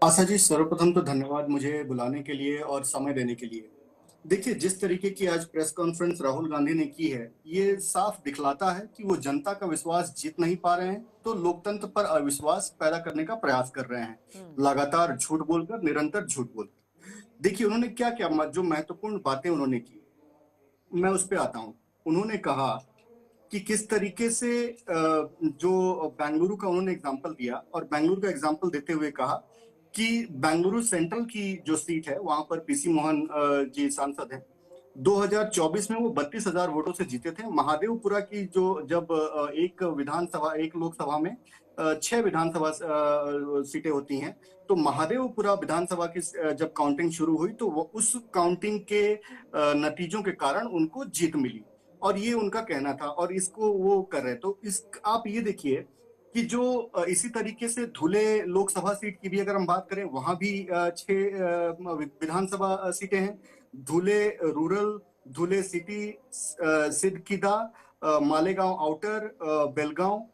आशा जी, सर्वप्रथम तो धन्यवाद मुझे बुलाने के लिए और समय देने के लिए। देखिए, जिस तरीके की आज प्रेस कॉन्फ्रेंस राहुल गांधी ने की है, ये साफ दिखलाता है कि वो जनता का विश्वास जीत नहीं पा रहे हैं, तो लोकतंत्र पर अविश्वास पैदा करने का प्रयास कर रहे हैं। हम्म। लगातार झूठ बोलकर, निरंतर झूठ बोलकर। देखिए, उन्होंने क्या क्या जो महत्वपूर्ण बातें उन्होंने की, मैं उस पे आता हूँ। उन्होंने कहा कि किस तरीके से जो बेंगलुरु का उन्होंने एग्जाम्पल दिया और बेंगलुरु का एग्जाम्पल देते हुए कहा कि बेंगलुरु सेंट्रल की जो सीट है वहां पर पीसी मोहन जी सांसद हैं। 2024 में वो 32,000 वोटों से जीते थे। महादेवपुरा की जो जब एक लोकसभा में 6 विधानसभा सीटें होती हैं, तो महादेवपुरा विधानसभा की जब काउंटिंग शुरू हुई तो वो उस काउंटिंग के नतीजों के कारण उनको जीत मिली। और ये उनका कहना था और इसको वो कर रहे। तो इस आप ये देखिए कि जो इसी तरीके से धुले लोकसभा सीट की भी अगर हम बात करें, वहां भी 6 विधानसभा सीटें हैं। धुले रूरल, धुले सिटी, सिदकीदा, मालेगांव आउटर, बेलगांव,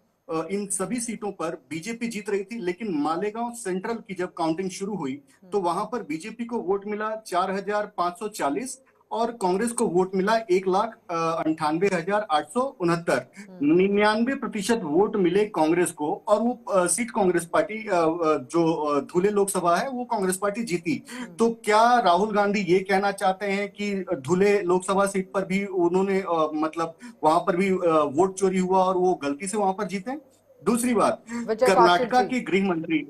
इन सभी सीटों पर बीजेपी जीत रही थी। लेकिन मालेगांव सेंट्रल की जब काउंटिंग शुरू हुई तो वहां पर बीजेपी को वोट मिला 4,540 और कांग्रेस को वोट मिला 1,98,869। 99% वोट मिले कांग्रेस को और वो सीट कांग्रेस पार्टी जो धुले लोकसभा है वो कांग्रेस पार्टी जीती। तो क्या राहुल गांधी ये कहना चाहते हैं कि धुले लोकसभा सीट पर भी उन्होंने मतलब वहां पर भी वोट चोरी हुआ और वो गलती से वहां पर जीते? दूसरी बात, विजय कौशिक कर्नाटका जी। के गृह मंत्री,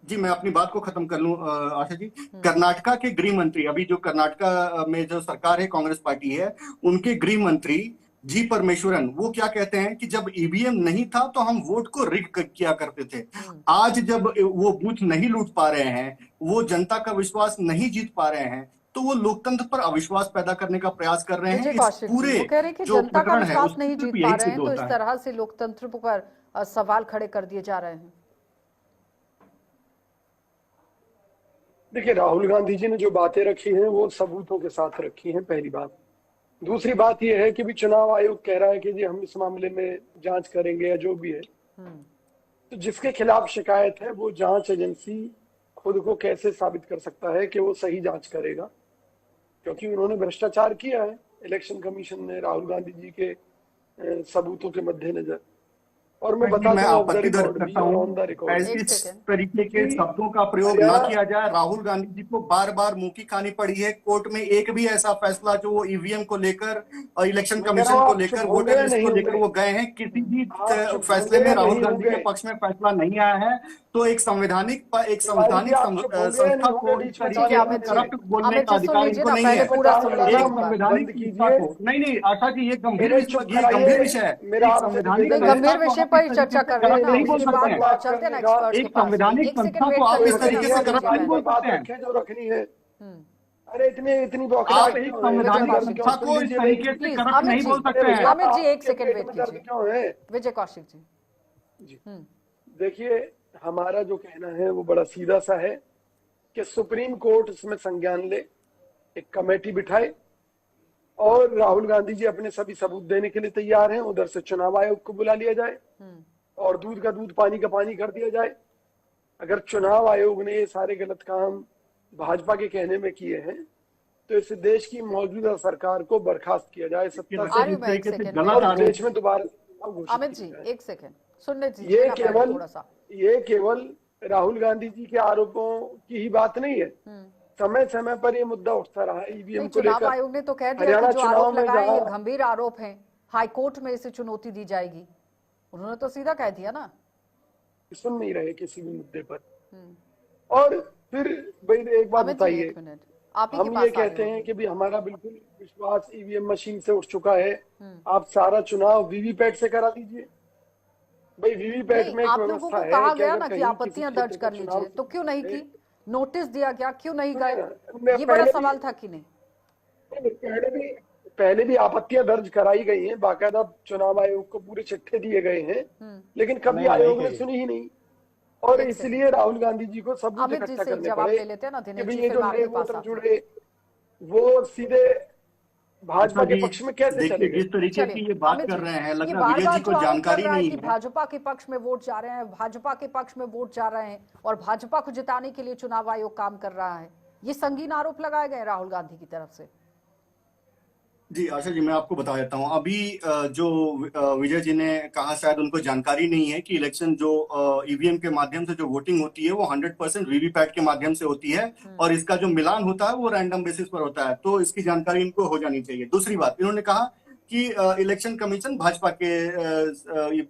जी मैं अपनी बात को खत्म कर लूं आशा जी। कर्नाटका के गृह मंत्री, अभी जो कर्नाटका में जो सरकार है कांग्रेस पार्टी है, उनके गृह मंत्री जी परमेश्वरन वो क्या कहते हैं कि जब ईवीएम नहीं था तो हम वोट को रिग किया करते थे। आज जब वो बूथ नहीं लूट पा रहे हैं, वो जनता का विश्वास नहीं जीत पा रहे हैं, तो वो लोकतंत्र पर अविश्वास पैदा करने का प्रयास कर रहे हैं। विजय इस कौशिक जी पूरे वो कह रहे हैं कि जो जनता का प्रकरण है विश्वास उससे नहीं सिर्फ जीत पा यही रहे सिद्ध हैं, तो इस होता है। तरह से लोकतंत्र पर सवाल खड़े कर दिए जा रहे हैं। देखिए, राहुल गांधी जी ने जो बातें रखी हैं वो सबूतों के साथ रखी हैं, पहली बात। दूसरी बात यह है कि भी चुनाव आयोग कह रहा है कि जी हम इस मामले में जांच करेंगे या जो भी है, तो जिसके खिलाफ शिकायत है वो जांच एजेंसी खुद को कैसे साबित कर सकता है कि वो सही जांच करेगा, क्योंकि उन्होंने भ्रष्टाचार किया है इलेक्शन कमीशन ने राहुल गांधी जी के सबूतों के मद्देनजर। और मैं बता मैं दूं ऑफ द आपत्ति दर्ज रिकॉर्ड भी करता और हूँ, ऑन द रिकॉर्ड ऐसे एक इस सेकेंड। तरीके के कि शब्दों का प्रयोग ना हरियाणा किया जाए। राहुल गांधी जी को बार बार मुंह की खानी पड़ी है कोर्ट में। एक भी ऐसा फैसला जो वो ईवीएम को लेकर और इलेक्शन मैं कह रहा कमीशन हूं को आप चुप लेकर, होंगे वोटर या लिस्ट को नहीं लेकर होंगे, वो गए हैं, किसी भी आप चुप फैसले होंगे में या राहुल नहीं गांधी के होंगे, पक्ष में फैसला नहीं आया है। तो एक तिवारी जी संवैधानिक आप चुप होंगे या नहीं संस्था होंगे को इस बीच में ठीक है तरीके टाल से अमित जी, दीजिए। करप्ट बोलने अमित का जी सुन अधिकार लीजिए इनको ना, नहीं पहले है। पूरा टाल सुन लीजिए एक लगाना एक बार। संवैधानिक बंद संस्था कीजिए। को, नहीं आशा जी, मेरे चुप ये गंभीर कराइए। विषय है। मेरा एक आपसे संवैधानिक नहीं, निवेदन है, संस्था गंभीर को विषय आप पर इस ही तरीके चर्चा से कर रहे हैं करप्ट ना, मेरी नहीं बोल उसके इज्जत सकते की बाद हैं। बात चलते हैं ना करने का एक्सपर्ट्स के एक पास भी। संवैधानिक एक संस्था सेकंड को वेट आप करिए इस मुझे ना, तरीके रखिए, से अमित अपनी जी करप्ट नहीं बात पहले। पर बोल सकते बात हैं। रखें जो रखनी है। अरे इतनी इतनी आप बौखलाहट एक क्यों है? विजय संवैधानिक मेरी कौशिक क्यों जी, संस्था सुन को इस लीजिए मेरी। तरीके से प्लीज करप्ट अमित नहीं जी, बोल अरे सकते हैं। भैया अमित जी एक आपके सेकंड पेट वेट में दर्द कीजिए। क्यों है? विजय कौशिक जी। जी देखिए, हमारा जो कहना है वो बड़ा सीधा सा है कि सुप्रीम कोर्ट इसमें संज्ञान ले, एक कमेटी बिठाए और राहुल गांधी जी अपने सभी सबूत देने के लिए तैयार हैं। उधर से चुनाव आयोग को बुला लिया जाए और दूध का दूध पानी का पानी कर दिया जाए। अगर चुनाव आयोग ने ये सारे गलत काम भाजपा के कहने में किए हैं तो इस देश की मौजूदा सरकार को बर्खास्त किया जाए सत्ता रखे आ रही से हूँ जिस मैं, एक तरीके से सेकंड वेट गलत और कीजिए। देश आरोप। में दोबारा चुनाव घोषित अमित जी किया जाए। एक सेकंड सुनने दीजिए ना पहले थोड़ा सा। ये केवल राहुल गांधी जी के आरोपों की ही बात नहीं है। समय समय पर ये मुद्दा उठता रहा है ईवीएम नहीं, को चुनाव लेकर। आयोग ने तो कह दिया कि हरियाणा जो चुनाव आरोप में लगाए जहां ये गंभीर आरोप हैं, हाईकोर्ट में इसे चुनौती दी जाएगी। उन्होंने तो सीधा कह दिया ना। सुन नहीं रहे किसी भी मुद्दे पर। और फिर भाई एक बात अमित जी बताइए, एक मिनट, आप ही के हम ये पास आ रहे कहते हैं होंगे। कि भी हमारा बिल्कुल विश्वास ईवीएम मशीन से उठ चुका है, आप सारा चुनाव वीवीपैट से करा दीजिए। भाई वीवीपैट नहीं, में एक आप लोगों व्यवस्था को है कहा कि गया अगर ना कि कहीं किसी आपत्तियां दर्ज क्षेत्र का कर चुनाव लीजिए, तो क्यों नहीं की? नोटिस दिया गया, क्यों नहीं सुनिए गए? ना, ये बड़ा सवाल था कि नहीं? पहले भी आपत्तियां दर्ज कराई गई हैं, बाकायदा चुनाव आयोग को पूरे चिट्ठे दिए गए हैं, लेकिन कभी नहीं आयोग ने कहिए। सुनी ही नहीं। और एक इसलिए राहुल गांधी जी को सबूत अमित जी इकट्ठा से एक करने जवाब पड़े ले लेते हैं ना कि दिनेश भाई जी, ये फिर जो मैं नए आपके पास वोटर आती हूँ। जुड़े वो सीधे भाजपा आशा के जी, पक्ष में कैसे देखिए चले गए? जिस तरीके की चलिए ये बात अमित कर जी, रहे हैं, लग ये रहा है बार विजय बार जी जो को आरोप लग जानकारी रहा है नहीं कि है। भाजपा के पक्ष में वोट जा रहे हैं, भाजपा के पक्ष में वोट जा रहे हैं और भाजपा को जिताने के लिए चुनाव आयोग काम कर रहा है, ये संगीन आरोप लगाए गए राहुल गांधी की तरफ से। जी आशा जी, मैं आपको बता देता हूँ। अभी जो विजय जी ने कहा, शायद उनको जानकारी नहीं है कि इलेक्शन जो ईवीएम के माध्यम से जो वोटिंग होती है वो 100% वीवीपैट के माध्यम से होती है और इसका जो मिलान होता है वो रैंडम बेसिस पर होता है। तो इसकी जानकारी इनको हो जानी चाहिए। दूसरी बात, इन्होंने कहा कि इलेक्शन कमीशन भाजपा के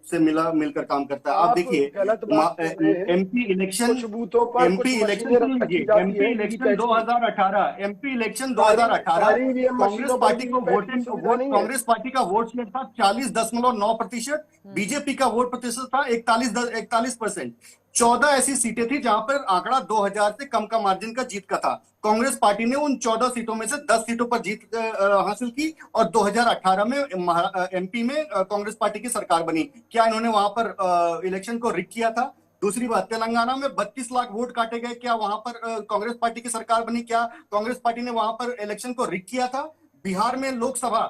से मिलकर काम करता है। आप आप देखिए, गलत बात कर रहे हैं। एमपी इलेक्शन कुछ बूथों पर कुछ मशीनें रखी जाती एमपी है इलेक्शन वीवीपैट की। 2018, एमपी इलेक्शन सारी 2018 सारी ईवीएम कांग्रेस मशीनों पर पार्टी को वीवीपैट की सुविधा नहीं है। कांग्रेस पार्टी का वोट शेयर था 40.9%, बीजेपी का वोट प्रतिशत था 41%। 14 ऐसी सीटें थी जहां पर आंकड़ा 2000 से कम का मार्जिन का जीत का था। कांग्रेस पार्टी ने उन 14 सीटों में से 10 सीटों पर जीत हासिल की और 2018 में एमपी में कांग्रेस पार्टी की सरकार बनी। क्या इन्होंने वहां पर इलेक्शन को रिग किया था? दूसरी बात, तेलंगाना में 32 लाख वोट काटे गए। क्या वहां पर कांग्रेस पार्टी की सरकार बनी? क्या कांग्रेस पार्टी ने वहां पर इलेक्शन को रिग किया था? बिहार में लोकसभा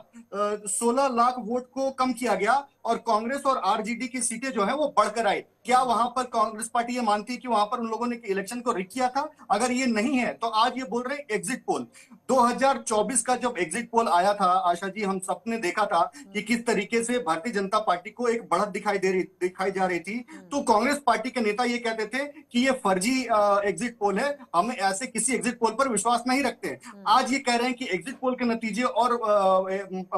16 लाख वोट को कम किया गया और कांग्रेस और आरजेडी की सीटें जो है वो बढ़कर आई। क्या वहां पर कांग्रेस पार्टी ये मानती है कि वहां पर उन लोगों ने इलेक्शन को रिग किया था? अगर ये नहीं है तो आज ये बोल रहे हैं एग्जिट पोल। 2024 का जब एग्जिट पोल आया था आशा जी, हम सबने देखा था कि किस तरीके से भारतीय जनता पार्टी को एक बढ़त दिखाई जा रही थी। तो कांग्रेस पार्टी के नेता ये कहते थे कि ये फर्जी एग्जिट पोल है, हम ऐसे किसी एग्जिट पोल पर विश्वास नहीं रखते। आज ये कह रहे हैं कि एग्जिट पोल के नतीजे और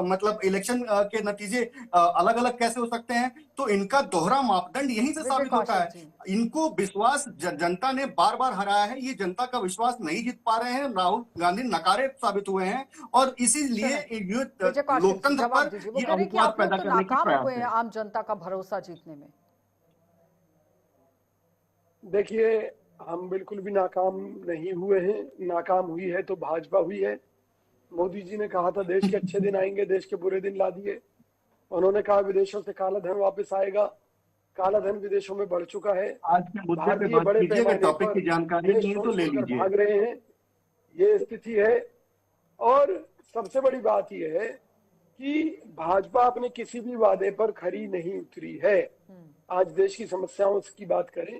मतलब इलेक्शन के नतीजे अलग अलग कैसे हो सकते हैं? तो इनका दोहरा मापदंड यहीं से विजय साबित होता कौशल है। जी, इनको विश्वास जनता ने बार बार हराया है, ये जनता का विश्वास नहीं जीत पा रहे हैं। राहुल गांधी नकारे साबित हुए हैं और इसीलिए चलिए ये विजय कौशल जी लोकतंत्र जवाब पर दीजिए। वो ये कह रहे हैं कि अविश्वास आप लोग पैदा तो करने की नाकाम प्रयास हुए हैं है। आम जनता का भरोसा जीतने में। देखिए, हम बिल्कुल भी नाकाम नहीं हुए हैं। नाकाम हुई है तो भाजपा हुई है। मोदी जी ने कहा था देश के अच्छे दिन आएंगे, देश के बुरे दिन ला दिए। उन्होंने कहा विदेशों से काला धन वापस आएगा। काला धन विदेशों में बढ़ चुका है। आज के मुद्दे पे भारतीय बात बड़े कीजिए, अगर पैमाने टॉपिक पर की जानकारी देश नहीं है छोड़ तो ले छोड़कर लीजिए। भाग रहे हैं, ये स्थिति है। और सबसे बड़ी बात यह है कि भाजपा अपने किसी भी वादे पर खरी नहीं उतरी है। आज देश की समस्याओं की बात करें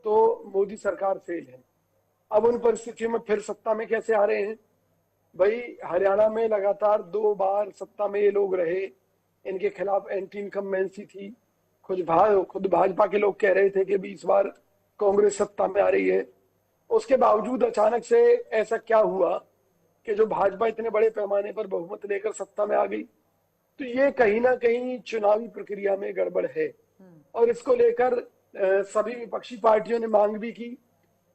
तो मोदी सरकार फेल है। अब उन परिस्थितियों में फिर सत्ता में कैसे आ रहे हैं? भाई, हरियाणा में लगातार 2 बार सत्ता में ये लोग रहे, इनके खिलाफ एंटी इनकम्बेंसी थी। खुद भाजपा के लोग कह रहे थे कि भी इस बार कांग्रेस सत्ता में आ रही है। उसके बावजूद अचानक से ऐसा क्या हुआ कि जो भाजपा इतने बड़े पैमाने पर बहुमत लेकर सत्ता में आ गई? तो ये कहीं ना कहीं चुनावी प्रक्रिया में गड़बड़ है और इसको लेकर सभी विपक्षी पार्टियों ने मांग भी की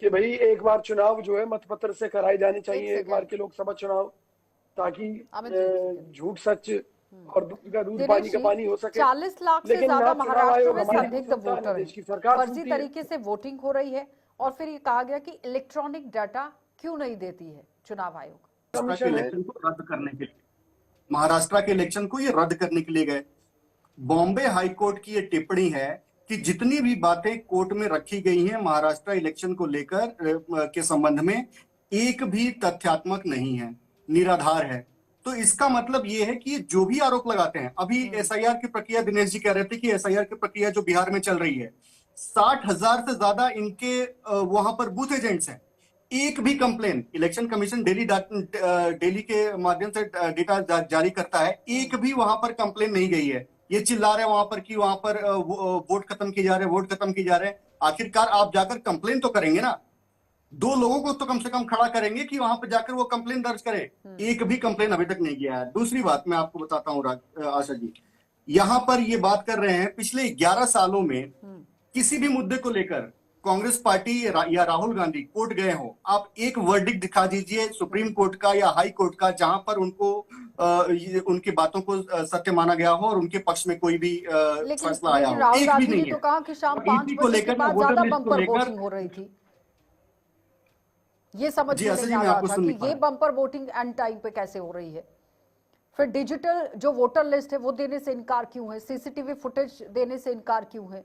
कि भाई एक बार चुनाव जो है मतपत्र से कराए जाने चाहिए, एक बार के लोकसभा चुनाव, ताकि झूठ सच और दूध का दूध पानी का पानी हो सके। 40 लाख से लेकिन ज्यादा यहाँ चुनाव महाराष्ट्र आयोग में हमारी संदिग्ध सुनता है, वोटर देश की हैं, सरकार फर्जी सुनती है। तरीके से वोटिंग हो रही है और फिर ये कहा गया कि इलेक्ट्रॉनिक डाटा क्यों नहीं देती है चुनाव आयोग? महाराष्ट्र के इलेक्शन को रद्द करने के लिए, महाराष्ट्र के इलेक्शन को ये रद्द करने के लिए गए। बॉम्बे हाईकोर्ट की ये टिप्पणी है कि जितनी भी बातें कोर्ट में रखी गई हैं महाराष्ट्र इलेक्शन को लेकर के संबंध में, एक भी तथ्यात्मक नहीं है, निराधार है। तो इसका मतलब ये है कि ये जो भी आरोप लगाते हैं, अभी एसआईआर की प्रक्रिया, दिनेश जी कह रहे थे कि एसआईआर की प्रक्रिया जो बिहार में चल रही है, 60,000 से ज्यादा इनके वहां पर बूथ एजेंट्स हैं। एक भी कंप्लेन, इलेक्शन कमीशन डेली के माध्यम से डेटा जारी करता है, एक भी वहां पर कंप्लेन नहीं गई है। ये चिल्ला रहे हैं वहां पर कि वहां पर वोट खत्म किए जा रहे हैं, वोट खत्म किए जा रहे हैं। आखिरकार आप जाकर कंप्लेन तो करेंगे ना, 2 लोगों को तो कम से कम खड़ा करेंगे कि वहां पर जाकर वो कंप्लेन दर्ज करे। एक भी कंप्लेन अभी तक नहीं किया है। दूसरी बात मैं आपको बताता हूँ आशा जी, यहां पर ये बात कर रहे हैं पिछले 11 सालों में किसी भी मुद्दे को लेकर कांग्रेस पार्टी या राहुल गांधी कोर्ट गए हो, आप एक वर्डिक्ट दिखा दीजिए सुप्रीम कोर्ट का या हाई कोर्ट का जहां पर उनको उनकी बातों को सत्य माना गया हो और उनके पक्ष में कोई भी फैसला आया हो। राहुल एक भी गांधी नहीं ने है। तो कहा कि शाम और 5 ईपी को बजे के लेकर, बाद वोटर ज्यादा लिस्ट को बम्पर लेकर, वोटिंग हो रही थी। ये समझ जी में ऐसे नहीं जी आ मैं रहा आपको था सुन कि नहीं पा ये रहा। बम्पर वोटिंग एंड टाइम पे कैसे हो रही है। फिर डिजिटल जो वोटर लिस्ट है वो देने से इनकार क्यों है? सीसीटीवी फुटेज देने से इनकार क्यों है?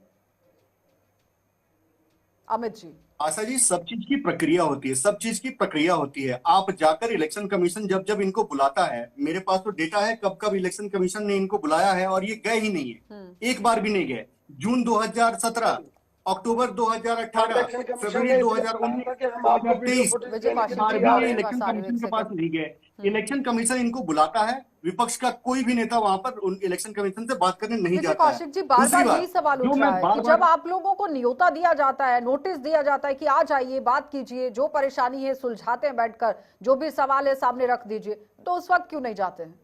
अमित जी। आशा जी, सब चीज की प्रक्रिया होती है, सब चीज की प्रक्रिया होती है। आप जाकर इलेक्शन कमीशन जब जब इनको बुलाता है, मेरे पास तो डेटा है कब कब इलेक्शन कमीशन ने इनको बुलाया है और ये गए ही नहीं है, एक बार भी नहीं गए। जून 2017, अक्टूबर 2018, इलेक्शन कमीशन फरवरी ने इसलिए 2019, कहा कि हम आपको वीडियो 2023, फुटेज विजय देने के एक लिए कौशिक बार जी भी तैयार ये बात हैं। इलेक्शन बस आ रही है, कमीशन एक के पास सेकंड। नहीं गए। इलेक्शन कमीशन इनको बुलाता है, विपक्ष का कोई भी नेता वहां पर उन इलेक्शन कमीशन से बात करने नहीं विजय जाता है। कौशिक जी, बार दूसरी बार यही बात सवाल जो उठ रहा मैं है बार कि बार जब आप लोगों को न्योता दिया जाता है, नोटिस दिया जाता है कि आ जाइए, बात कीजिए, जो परेशानी है सुलझाते हैं बैठकर, जो भी सवाल है सामने रख दीजिए, तो उस वक्त क्यों नहीं जाते हैं?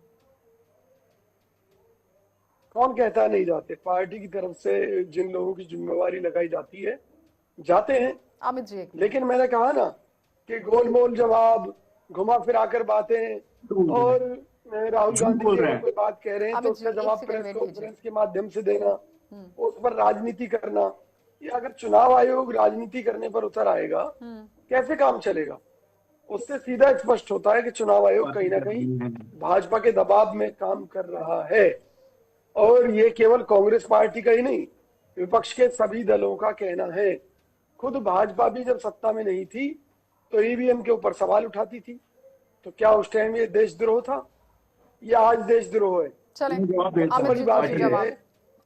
कौन कहता है नहीं जाते? पार्टी की तरफ से जिन लोगों की जिम्मेवारी लगाई जाती है जाते हैं। अमित जी, एक मिनट। लेकिन मैंने कहा ना कि गोलमोल जवाब, घुमा फिरा कर बातें, और राहुल झूठ गांधी बोल जी रहे अगर हैं। कोई बात कह रहे हैं तो अमित जी, उसका एक जवाब सेकंड प्रेस वेट कीजिए। कॉन्फ्रेंस के माध्यम से देना, उस पर राजनीति करना। ये अगर चुनाव आयोग राजनीति करने पर उतर आएगा, कैसे काम चलेगा? उससे सीधा स्पष्ट होता है कि चुनाव आयोग कहीं ना कहीं भाजपा के दबाव में काम कर रहा है। और ये केवल कांग्रेस पार्टी का ही नहीं, विपक्ष के सभी दलों का कहना है। खुद भाजपा भी जब सत्ता में नहीं थी तो ईवीएम के ऊपर सवाल उठाती थी। तो क्या उस टाइम ये देशद्रोह था या आज देशद्रोह है? चलें, जवाब देता अमित हूं। जी, बड़ी बात थोड़ी ये जवाब है,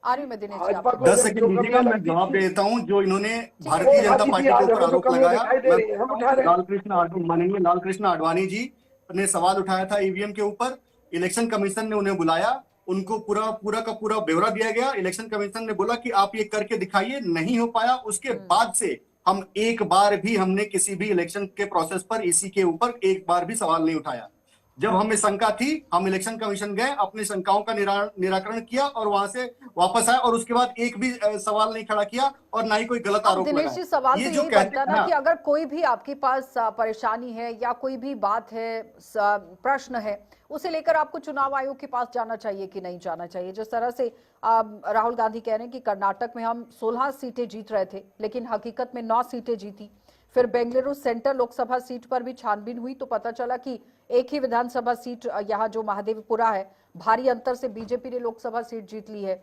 आ रही हूं मैं दिनेश जी भाजपा आपको। को 10 जब सेकंड जो दीजिएगा, कमियां मैं लगती जवाब थी दे देता हूं। जो इन्होंने ठीक है, भारतीय जनता आती थी, पार्टी के आज ऊपर हमें जो आरोप कमियां लगाया, दिखाई दे मैं रही हैं हम बताता उठा हूं, रहे हैं। माननीय लाल कृष्ण आडवाणी जी ने सवाल उठाया था ईवीएम के ऊपर। इलेक्शन कमीशन ने उन्हें बुलाया, उनको पूरा पूरा का पूरा ब्यौरा दिया गया। इलेक्शन कमीशन ने बोला कि आप ये करके दिखाइए, नहीं हो पाया। उसके बाद से हम एक बार भी, हमने किसी भी इलेक्शन के प्रोसेस पर इसी के ऊपर एक बार भी सवाल नहीं उठाया। जब हमें शंका थी, हम इलेक्शन कमीशन गए, अपनी शंकाओं का निराकरण किया और वहां से वापस आए, और उसके बाद एक भी सवाल नहीं खड़ा किया और ना ही कोई गलत अब आरोप दिनेश लगाया। जी, सवाल ये तो जो यही कहते बनता है हैं ना ना, कि अगर कोई भी आपके पास परेशानी है या कोई भी बात है, प्रश्न है, उसे लेकर आपको चुनाव आयोग के पास जाना चाहिए कि नहीं जाना चाहिए? जिस तरह से राहुल गांधी कह रहे हैं कि कर्नाटक में हम 16 सीटें जीत रहे थे, लेकिन हकीकत में 9 सीटें जीती। फिर बेंगलुरु सेंट्रल लोकसभा सीट पर भी छानबीन हुई तो पता चला कि एक ही विधानसभा सीट, यहाँ जो महादेवपुरा है, भारी अंतर से बीजेपी ने लोकसभा सीट जीत ली है।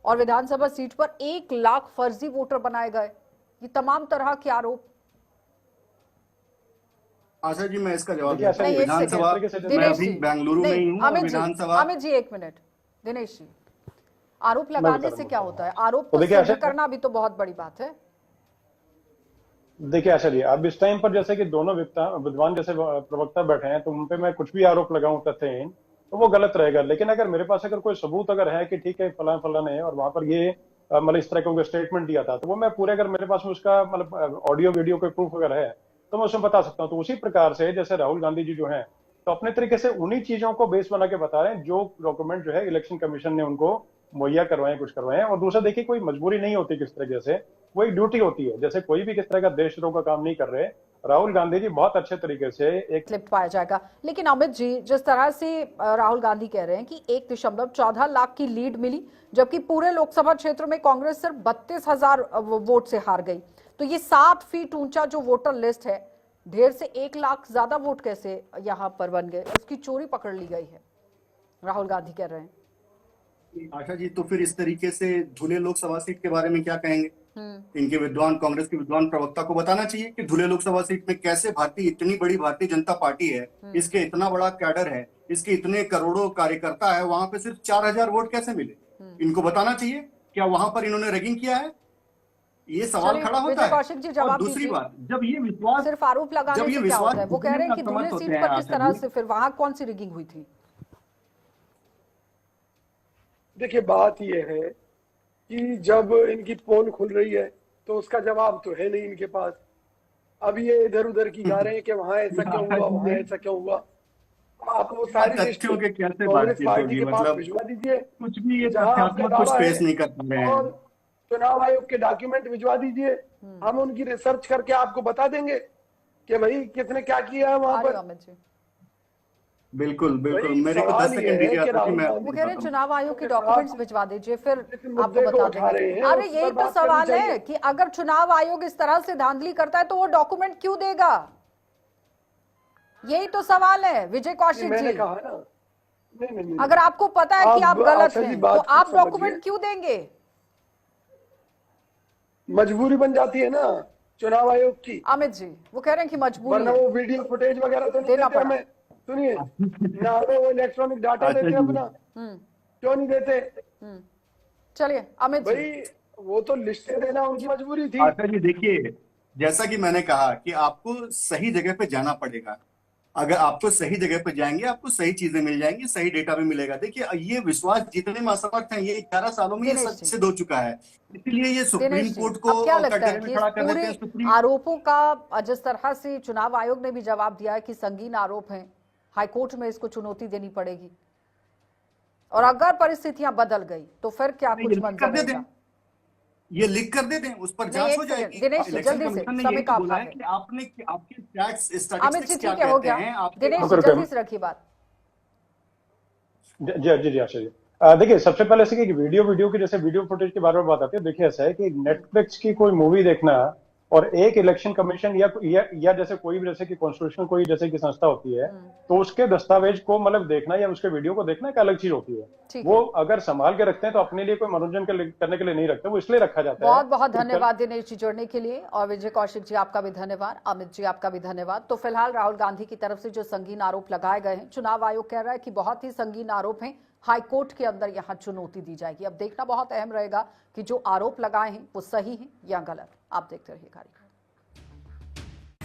और विधानसभा सीट पर 1 लाख फर्जी वोटर बनाए गए। ये तमाम तरह के आरोप। आशा जी, मैं इसका जवाब देखिए देता आशा हूँ। जी, नहीं, एक विधानसभा, सेकंड मैं दिनेश अभी जी, बेंगलुरु में ही हूँ, और अमित जी, विधानसभा। अमित जी, एक मिनट। दिनेश जी, आरोप मैं लगाने बता से रहा क्या हूँ। होता है? आरोप तो को देखिए सिद्ध आशा, करना भी तो बहुत बड़ी बात है। देखिए आशा जी, अब इस टाइम पर जैसे कि दोनों विद्वान जैसे प्रवक्ता बैठे हैं, तो उन पे मैं कुछ भी आरोप लगाऊं तथ्यहीन, तो वो गलत रहेगा। लेकिन अगर मेरे पास अगर कोई सबूत अगर है कि ठीक है फलां फलां है और वहां पर ये मतलब इस तरह का स्टेटमेंट दिया था, तो वो मैं पूरे, अगर मेरे पास में उसका मतलब ऑडियो वीडियो कोई प्रूफ अगर है तो मैं उसमें बता सकता हूँ। तो उसी प्रकार से जैसे राहुल गांधी जी जो है, तो अपने तरीके से उन्हीं चीजों को बेस बना के बता रहे हैं जो डॉक्यूमेंट जो है इलेक्शन कमीशन ने उनको मुहैया करवाए, कुछ करवाए हैं। और दूसरा देखिए, कोई मजबूरी नहीं होती किस तरीके से, वो एक ड्यूटी होती है। जैसे कोई भी किस तरह का देशद्रोह का काम नहीं कर रहे। राहुल गांधी जी बहुत अच्छे तरीके से एक क्लिप पाया जाएगा। लेकिन अमित जी, जिस तरह से राहुल गांधी कह रहे हैं कि 1.14 लाख की लीड मिली, जबकि पूरे लोकसभा क्षेत्र में कांग्रेस सिर्फ 32,000 वोट से हार गई, तो ये 7 फीट ऊंचा जो वोटर लिस्ट है, ढेर से 1 लाख ज्यादा वोट कैसे यहां पर बन गए? उसकी चोरी पकड़ ली गई है, राहुल गांधी कह रहे हैं। आशा जी, तो फिर इस तरीके से धुले लोकसभा सीट के बारे में क्या कहेंगे? इनके विद्वान, कांग्रेस के विद्वान प्रवक्ता को बताना चाहिए कि धुले लोकसभा सीट में कैसे इतनी बड़ी भारतीय जनता पार्टी है, इसके इतना बड़ा कैडर है, इसके इतने करोड़ों कार्यकर्ता है, वहां पे सिर्फ 4,000 वोट कैसे मिले? इनको बताना चाहिए। क्या वहां पर इन्होंने रैगिंग किया है? ये सवाल खड़ा होता विजय है। कौशिक जी, और जवाब दूसरी दीजिए। बात, जब ये विश्वास, सिर्फ आरोप लगाने जब ये से क्या विश्वास होता है? वो कह रहे हैं कि धुले सीट पर किस तरह से, फिर वहां कौन सी रिगिंग हुई थी? देखिए, बात यह है कि जब इनकी पोल खुल रही है तो उसका जवाब तो है नहीं इनके पास। अब ये इधर उधर की गा रहे हैं कि वहां ऐसा क्यों हुआ, वहां ऐसा क्यों हुआ। आप वो सारी लिस्ट तथ्यों के कैसे कांग्रेस बातचीत पार्टी होगी? के पास मतलब भिजवा दीजिए, कुछ भी ये जहां आपका तथ्यात्मक कुछ दावा पेश है, नहीं कर पा रहे और हैं। चुनाव आयोग के डॉक्यूमेंट भिजवा दीजिए। हम उनकी रिसर्च करके आपको बता देंगे कि भाई किसने क्या किया है वहां पर। अमित जी, बिल्कुल बिल्कुल, भाई मेरे को 10 सवाल ये सेकंड है दीजिए कि आशा जी, राहुल मैं गांधी वो कह रहे हैं चुनाव आयोग के के डॉक्यूमेंट्स साथ भिजवा दीजिए, फिर जिस आपको मुद्दे को बता उठा रहे देंगे। हैं, अरे उस यही पर तो बात करनी सवाल है चाहिए। कि अगर चुनाव आयोग इस तरह से धांधली करता है तो वो डॉक्यूमेंट क्यों देगा? यही तो सवाल है विजय कौशिक मैंने जी। कहा ना, नहीं, अगर आपको पता है कि आप गलत आशा जी हैं, बात तो को आप समझिए। डॉक्यूमेंट क्यों देंगे? मजबूरी बन जाती है ना। चुनाव आयोग की, अमित जी वो कह रहे हैं कि मजबूरी वरना है, वो वीडियो फुटेज वगैरह तो नहीं देना देते पड़ा। हमें। सुनिए ना, हमें वो इलेक्ट्रॉनिक डाटा अच्छा देते जी। अपना, हम्म क्यों नहीं देते चलिए अमित जी। भाई? वो तो लिस्टें देना उनकी मजबूरी थी। आशा जी देखिए, जैसा कि मैंने कहा कि आपको सही जगह पे जाना पड़ेगा। अगर आपको सही जगह पे जाएंगे आपको सही चीजें मिल जाएंगी, सही डेटा भी मिलेगा। देखिए ये विश्वास जीतने में असमर्थ है, ये 11 सालों में ये दिनेश सच जी, सिद्ध हो चुका है। इसलिए ये सुप्रीम दिनेश जी कोर्ट अब क्या को लगता है कटघरे में कि इस खड़ा कर देते पूरे हैं। सुप्रीम आरोपों का जिस तरह से चुनाव आयोग ने भी जवाब दिया है कि संगीन आरोप हैं, हाईकोर्ट में इसको चुनौती देनी पड़ेगी, और अगर परिस्थितियां बदल गई तो फिर क्या ये कुछ लिख मंजर कर दे दें, रहेगा? ये लिख कर दे दें, उस पर नहीं जांच एक हो सेकंड जाएगी। दिनेश जी, इलेक्शन जल्दी से, कमीशन ने समय यही का तो बोला अभाव है है। कि आपने आपके स्टैट्स अमित जी स्टैटिस्टिक्स क्या ठीक है, हो कहते गया। हैं आपके। दिनेश जी रुक रुक जल्दी से रखिए बात। जी जी जी आशा जी। देखिए सबसे पहले ऐसे कि वीडियो की जैसे वीडियो फुटेज के बारे में बात आती है। देखिए ऐसा है कि नेटफ्लिक्स की कोई मूवी देखना और एक इलेक्शन कमीशन या जैसे कोई भी जैसे कि कॉन्स्टिट्यूशन कोई जैसे कि संस्था होती है, तो उसके दस्तावेज को मतलब देखना या उसके वीडियो को देखना एक अलग चीज होती है। ठीक वो है, अगर संभाल के रखते हैं तो अपने लिए कोई मनोरंजन करने के लिए नहीं रखते, वो इसलिए रखा जाता है बहुत बहुत कि धन्यवाद दिनेश जी जुड़ने के लिए, और विजय कौशिक जी आपका भी धन्यवाद, अमित जी आपका भी धन्यवाद। तो फिलहाल राहुल गांधी की तरफ से जो संगीन आरोप लगाए गए हैं, चुनाव आयोग कह रहा है कि बहुत ही संगीन आरोप हैं, हाईकोर्ट के अंदर यहां चुनौती दी जाएगी। अब देखना बहुत अहम रहेगा कि जो आरोप लगाए हैं वो सही हैं या गलत। आप देखते रहिए कार्यक्रम।